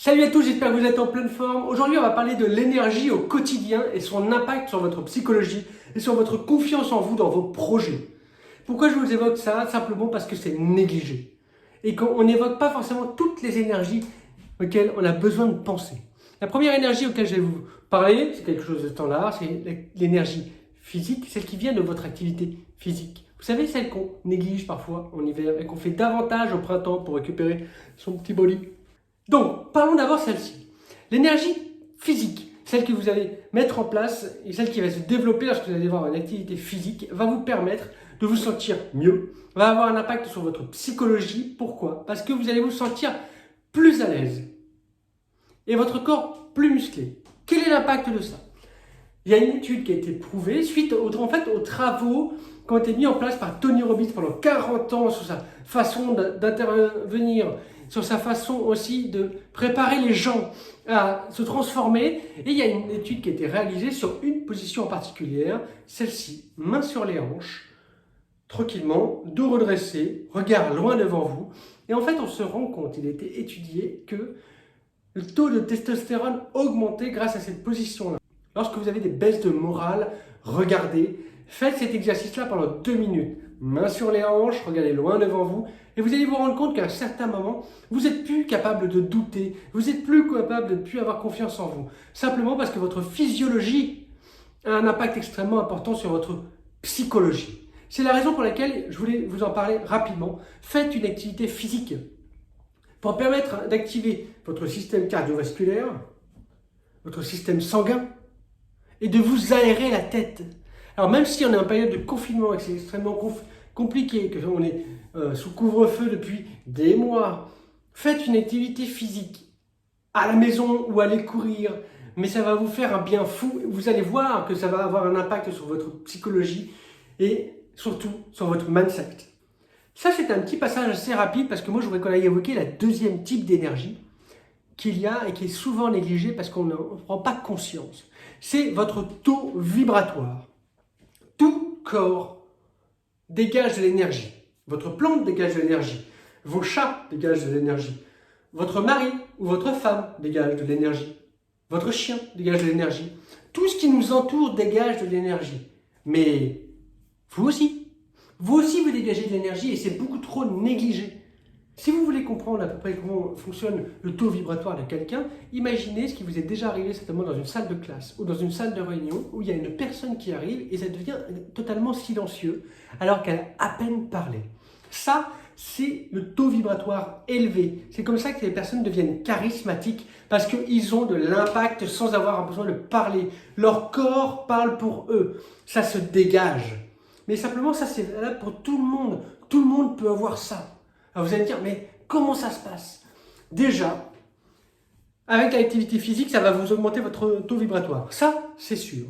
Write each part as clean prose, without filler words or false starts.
Salut à tous, j'espère que vous êtes en pleine forme. Aujourd'hui, on va parler de l'énergie au quotidien et son impact sur votre psychologie et sur votre confiance en vous dans vos projets. Pourquoi je vous évoque ça? Simplement parce que c'est négligé et qu'on n'évoque pas forcément toutes les énergies auxquelles on a besoin de penser. La première énergie auquel je vais vous parler, c'est quelque chose de standard, c'est l'énergie physique, celle qui vient de votre activité physique. Vous savez, celle qu'on néglige parfois en hiver et qu'on fait davantage au printemps pour récupérer son petit body. Donc, parlons d'abord celle-ci. L'énergie physique, celle que vous allez mettre en place et celle qui va se développer lorsque vous allez avoir une activité physique, va vous permettre de vous sentir mieux, va avoir un impact sur votre psychologie. Pourquoi? Parce que vous allez vous sentir plus à l'aise et votre corps plus musclé. Quel est l'impact de ça? Il y a une étude qui a été prouvée suite aux travaux qui ont été mis en place par Tony Robbins pendant 40 ans sur sa façon d'intervenir, sur sa façon aussi de préparer les gens à se transformer. Et il y a une étude qui a été réalisée sur une position en particulier, celle-ci, main sur les hanches, tranquillement, dos redressé, regard loin devant vous. Et en fait, on se rend compte, il a été étudié que le taux de testostérone augmentait grâce à cette position-là. Lorsque vous avez des baisses de morale, regardez, faites cet exercice-là pendant 2 minutes. Main sur les hanches, regardez loin devant vous, et vous allez vous rendre compte qu'à un certain moment, vous n'êtes plus capable de douter, vous n'êtes plus capable de ne plus avoir confiance en vous. Simplement parce que votre physiologie a un impact extrêmement important sur votre psychologie. C'est la raison pour laquelle je voulais vous en parler rapidement. Faites une activité physique pour permettre d'activer votre système cardiovasculaire, votre système sanguin, et de vous aérer la tête. Alors même si on est en période de confinement et que c'est extrêmement compliqué, qu'on est sous couvre-feu depuis des mois, faites une activité physique à la maison ou allez courir, mais ça va vous faire un bien fou. Vous allez voir que ça va avoir un impact sur votre psychologie et surtout sur votre mindset. Ça, c'est un petit passage assez rapide parce que moi, je voudrais qu'on aille évoquer la deuxième type d'énergie qu'il y a et qui est souvent négligée parce qu'on ne prend pas conscience. C'est votre taux vibratoire. Tout corps dégage de l'énergie. Votre plante dégage de l'énergie. Vos chats dégagent de l'énergie. Votre mari ou votre femme dégage de l'énergie. Votre chien dégage de l'énergie. Tout ce qui nous entoure dégage de l'énergie. Mais vous aussi. Vous aussi, vous dégagez de l'énergie et c'est beaucoup trop négligé. Si vous voulez comprendre à peu près comment fonctionne le taux vibratoire de quelqu'un, imaginez ce qui vous est déjà arrivé certainement dans une salle de classe ou dans une salle de réunion où il y a une personne qui arrive et ça devient totalement silencieux alors qu'elle a à peine parlé. Ça, c'est le taux vibratoire élevé. C'est comme ça que les personnes deviennent charismatiques parce qu'ils ont de l'impact sans avoir besoin de parler. Leur corps parle pour eux. Ça se dégage. Mais simplement, ça c'est valable pour tout le monde. Tout le monde peut avoir ça. Alors vous allez me dire, mais comment ça se passe? Déjà, avec l'activité physique, ça va vous augmenter votre taux vibratoire. Ça, c'est sûr.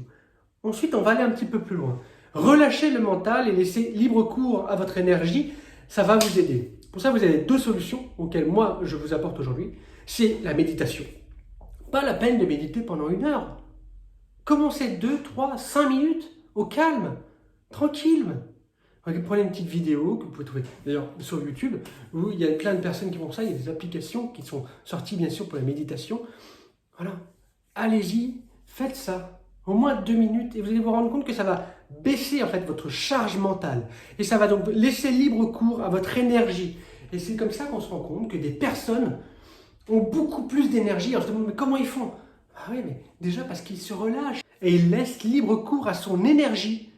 Ensuite, on va aller un petit peu plus loin. Relâcher le mental et laisser libre cours à votre énergie, ça va vous aider. Pour ça, vous avez 2 solutions auxquelles moi, je vous apporte aujourd'hui. C'est la méditation. Pas la peine de méditer pendant 1 heure. Commencez 2, 3, 5 minutes au calme, tranquille. Prenez une petite vidéo que vous pouvez trouver d'ailleurs sur YouTube où il y a plein de personnes qui font ça. Il y a des applications qui sont sorties bien sûr pour la méditation. Voilà, allez-y, faites ça au moins 2 minutes et vous allez vous rendre compte que ça va baisser en fait votre charge mentale et ça va donc laisser libre cours à votre énergie. Et c'est comme ça qu'on se rend compte que des personnes ont beaucoup plus d'énergie. Alors je me demande mais comment ils font? Ah oui, mais déjà parce qu'ils se relâchent et ils laissent libre cours à son énergie.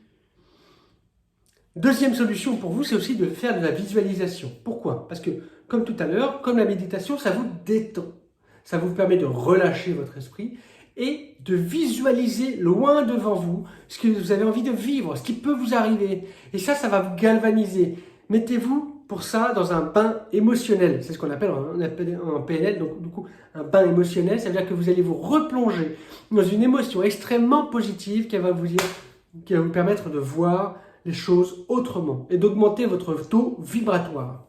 Deuxième solution pour vous, c'est aussi de faire de la visualisation. Pourquoi? Parce que, comme tout à l'heure, comme la méditation, ça vous détend. Ça vous permet de relâcher votre esprit et de visualiser loin devant vous ce que vous avez envie de vivre, ce qui peut vous arriver. Et ça va vous galvaniser. Mettez-vous pour ça dans un bain émotionnel. C'est ce qu'on appelle un PNL, donc du coup, un bain émotionnel. Ça veut dire que vous allez vous replonger dans une émotion extrêmement positive qui va vous permettre de voir les choses autrement et d'augmenter votre taux vibratoire.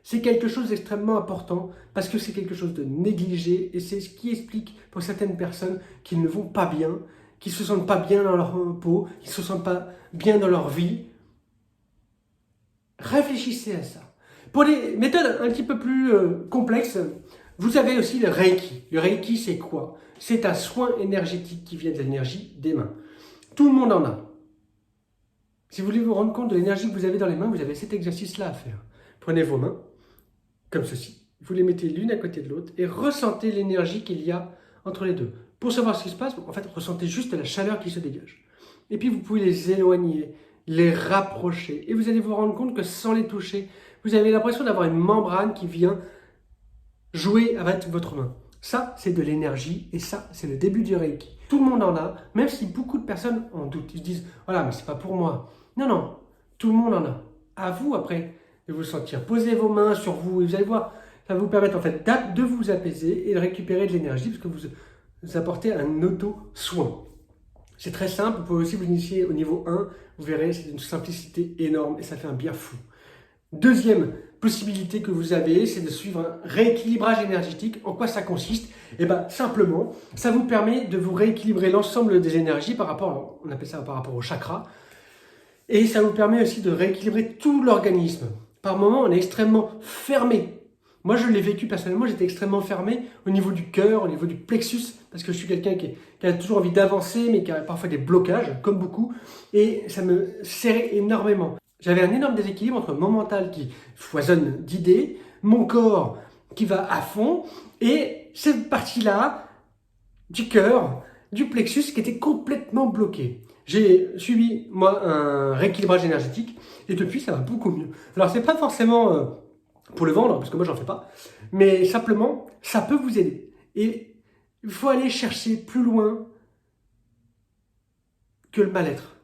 C'est quelque chose d'extrêmement important parce que c'est quelque chose de négligé et c'est ce qui explique pour certaines personnes qu'ils ne vont pas bien, qui ne se sentent pas bien dans leur peau, qui ne se sentent pas bien dans leur vie. Réfléchissez à ça. Pour les méthodes un petit peu plus complexes, Vous avez aussi le Reiki. Le Reiki, c'est quoi? C'est un soin énergétique qui vient de l'énergie des mains. Tout le monde en a. Si vous voulez vous rendre compte de l'énergie que vous avez dans les mains, vous avez cet exercice-là à faire. Prenez vos mains, comme ceci. Vous les mettez l'une à côté de l'autre et ressentez l'énergie qu'il y a entre les deux. Pour savoir ce qui se passe, en fait, ressentez juste la chaleur qui se dégage. Et puis, vous pouvez les éloigner, les rapprocher. Et vous allez vous rendre compte que sans les toucher, vous avez l'impression d'avoir une membrane qui vient jouer avec votre main. Ça, c'est de l'énergie et ça, c'est le début du Reiki. Tout le monde en a, même si beaucoup de personnes en doutent. Ils se disent, voilà, mais c'est pas pour moi. Non, non, tout le monde en a. À vous, après, de vous sentir. Posez vos mains sur vous et vous allez voir, ça va vous permettre en fait de vous apaiser et de récupérer de l'énergie parce que vous apportez un auto-soin. C'est très simple, vous pouvez aussi vous initier au niveau 1, vous verrez, c'est d'une simplicité énorme et ça fait un bien fou. Deuxième possibilité que vous avez, c'est de suivre un rééquilibrage énergétique. En quoi ça consiste? Eh bien, simplement, ça vous permet de vous rééquilibrer l'ensemble des énergies par rapport, on appelle ça par rapport au chakra, et ça vous permet aussi de rééquilibrer tout l'organisme. Par moments, on est extrêmement fermé. Moi, je l'ai vécu personnellement, j'étais extrêmement fermé au niveau du cœur, au niveau du plexus, parce que je suis quelqu'un qui a toujours envie d'avancer, mais qui a parfois des blocages, comme beaucoup, et ça me serrait énormément. J'avais un énorme déséquilibre entre mon mental qui foisonne d'idées, mon corps qui va à fond, et cette partie-là du cœur, du plexus qui était complètement bloquée. J'ai suivi, moi, un rééquilibrage énergétique, et depuis, ça va beaucoup mieux. Alors, c'est pas forcément pour le vendre, parce que moi, j'en fais pas, mais simplement, ça peut vous aider. Et il faut aller chercher plus loin que le mal-être.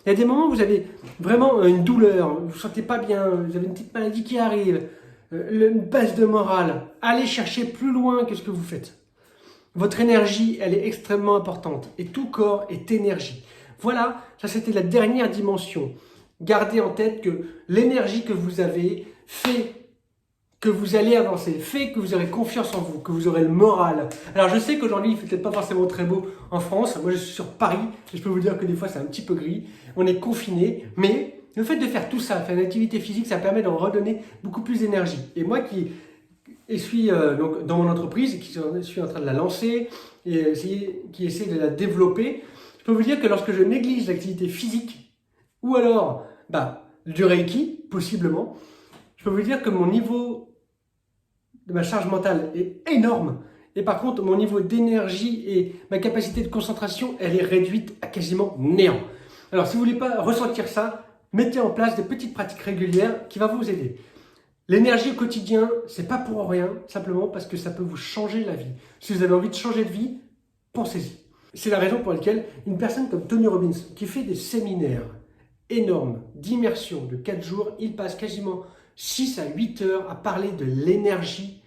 Il y a des moments où vous avez vraiment une douleur, vous ne vous sentez pas bien, vous avez une petite maladie qui arrive, une baisse de morale. Allez chercher plus loin que ce que vous faites. Votre énergie, elle est extrêmement importante et tout corps est énergie. Voilà, ça c'était la dernière dimension. Gardez en tête que l'énergie que vous avez fait que vous allez avancer, fait que vous aurez confiance en vous, que vous aurez le moral. Alors je sais qu'aujourd'hui il ne fait peut-être pas forcément très beau en France, moi je suis sur Paris, et je peux vous dire que des fois c'est un petit peu gris, on est confiné, mais le fait de faire tout ça, faire une activité physique, ça permet d'en redonner beaucoup plus d'énergie. Et moi qui suis donc dans mon entreprise, et qui suis en train de la lancer, et qui essaie de la développer, je peux vous dire que lorsque je néglige l'activité physique, ou alors du Reiki, possiblement, je peux vous dire que mon niveau de ma charge mentale est énorme. Et par contre, mon niveau d'énergie et ma capacité de concentration, elle est réduite à quasiment néant. Alors, si vous ne voulez pas ressentir ça, mettez en place des petites pratiques régulières qui vont vous aider. L'énergie au quotidien, c'est pas pour rien, simplement parce que ça peut vous changer la vie. Si vous avez envie de changer de vie, pensez-y. C'est la raison pour laquelle une personne comme Tony Robbins, qui fait des séminaires énormes d'immersion de 4 jours, il passe quasiment 6 à 8 heures à parler de l'énergie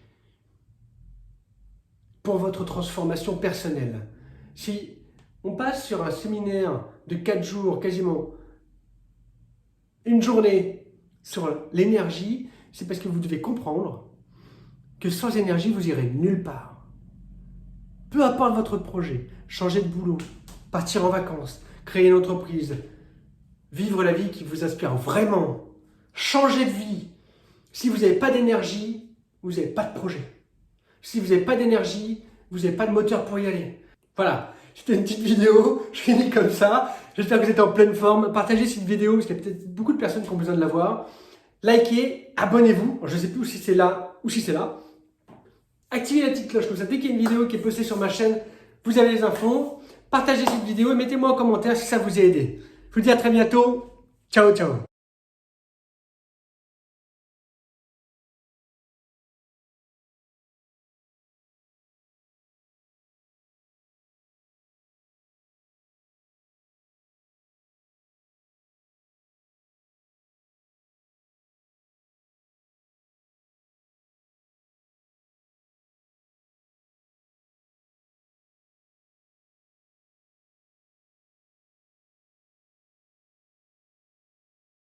pour votre transformation personnelle. Si on passe sur un séminaire de 4 jours, quasiment une journée sur l'énergie, c'est parce que vous devez comprendre que sans énergie, vous irez nulle part. Peu importe votre projet, changer de boulot, partir en vacances, créer une entreprise, vivre la vie qui vous inspire vraiment, changer de vie. Si vous n'avez pas d'énergie, vous n'avez pas de projet. Si vous n'avez pas d'énergie, vous n'avez pas de moteur pour y aller. Voilà, c'était une petite vidéo, je finis comme ça. J'espère que vous êtes en pleine forme. Partagez cette vidéo, parce qu'il y a peut-être beaucoup de personnes qui ont besoin de la voir. Likez, abonnez-vous. Je ne sais plus si c'est là ou si c'est là. Activez la petite cloche, comme ça, dès qu'il y a une vidéo qui est postée sur ma chaîne, vous avez les infos. Partagez cette vidéo et mettez-moi en commentaire si ça vous a aidé. Je vous dis à très bientôt. Ciao, ciao.